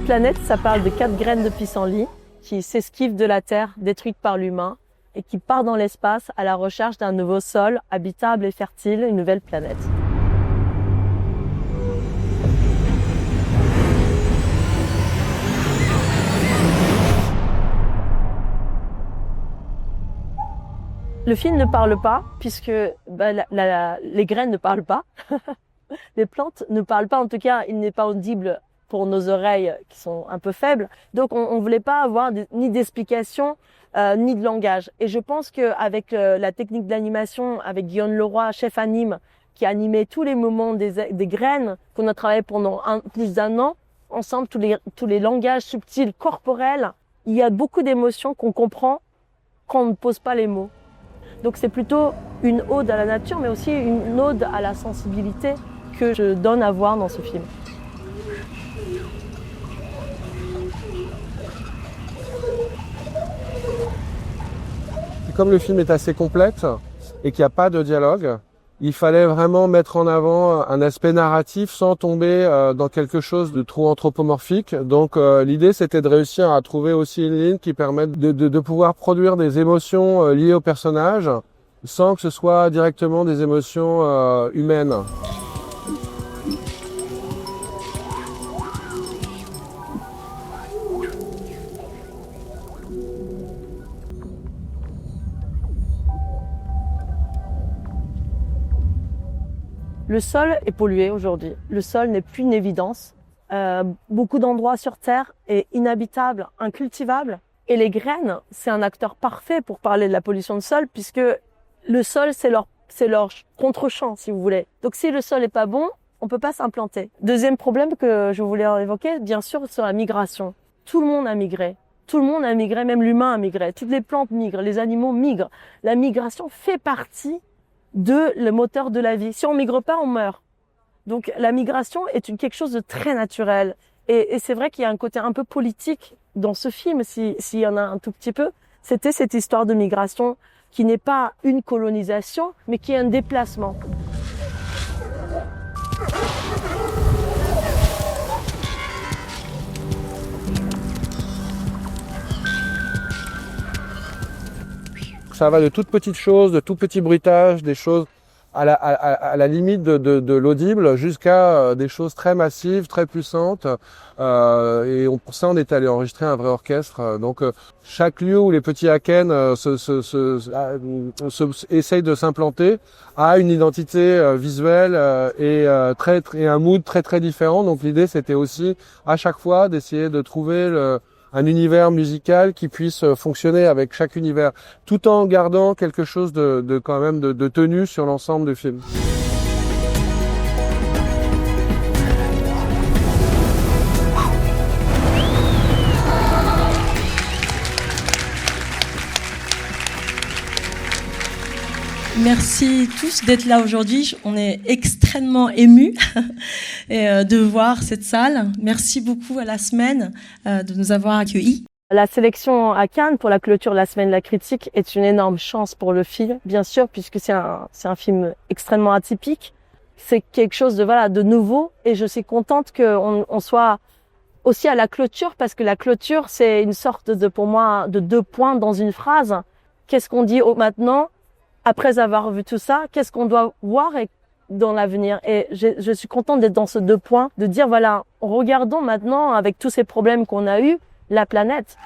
planète, ça parle de 4 graines de pissenlit qui s'esquivent de la Terre détruite par l'humain et qui part dans l'espace à la recherche d'un nouveau sol habitable et fertile, une nouvelle planète. Le film ne parle pas puisque les graines ne parlent pas. Les plantes ne parlent pas, en tout cas, il n'est pas audible pour nos oreilles qui sont un peu faibles. Donc on voulait pas avoir ni d'explication ni de langage. Et je pense qu'avec la technique d'animation, avec Guillaume Leroy, chef anime, qui animait tous les moments des graines, qu'on a travaillé pendant plus d'1 an, ensemble, tous les langages subtils, corporels, il y a beaucoup d'émotions qu'on comprend quand on ne pose pas les mots. Donc c'est plutôt une ode à la nature, mais aussi une ode à la sensibilité que je donne à voir dans ce film. Comme le film est assez complexe et qu'il n'y a pas de dialogue, il fallait vraiment mettre en avant un aspect narratif sans tomber dans quelque chose de trop anthropomorphique. Donc l'idée c'était de réussir à trouver aussi une ligne qui permette de pouvoir produire des émotions liées au personnage sans que ce soit directement des émotions humaines. Le sol est pollué aujourd'hui. Le sol n'est plus une évidence. Beaucoup d'endroits sur Terre est inhabitable, incultivable. Et les graines, c'est un acteur parfait pour parler de la pollution de sol, puisque le sol, c'est leur contre-champ, si vous voulez. Donc si le sol est pas bon, on peut pas s'implanter. Deuxième problème que je voulais évoquer, bien sûr, c'est la migration. Tout le monde a migré. Tout le monde a migré, même l'humain a migré. Toutes les plantes migrent, les animaux migrent. La migration fait partie le moteur de la vie. Si on migre pas, on meurt. Donc la migration est quelque chose de très naturel. Et c'est vrai qu'il y a un côté un peu politique dans ce film, s'il y en a un tout petit peu. C'était cette histoire de migration qui n'est pas une colonisation, mais qui est un déplacement. Ça va de toutes petites choses, de tout petits bruitages, des choses à la limite de l'audible jusqu'à des choses très massives, très puissantes. Et pour ça, on est allé enregistrer un vrai orchestre. Donc, chaque lieu où les petits akens essayent de s'implanter a une identité visuelle et un mood très très différent. Donc, l'idée, c'était aussi à chaque fois d'essayer de trouver un univers musical qui puisse fonctionner avec chaque univers, tout en gardant quelque chose quand même de tenu sur l'ensemble du film. Merci tous d'être là aujourd'hui. On est extrêmement émus de voir cette salle. Merci beaucoup à la semaine de nous avoir accueillis. La sélection à Cannes pour la clôture de la semaine de la critique est une énorme chance pour le film, bien sûr, puisque c'est un film extrêmement atypique. C'est quelque chose de nouveau et je suis contente qu'on soit aussi à la clôture parce que la clôture, c'est une sorte pour moi, de 2 points dans une phrase. Qu'est-ce qu'on dit maintenant? Après avoir vu tout ça, qu'est-ce qu'on doit voir dans l'avenir? Et je suis contente d'être dans ce 2 points, de dire regardons maintenant avec tous ces problèmes qu'on a eus, la planète.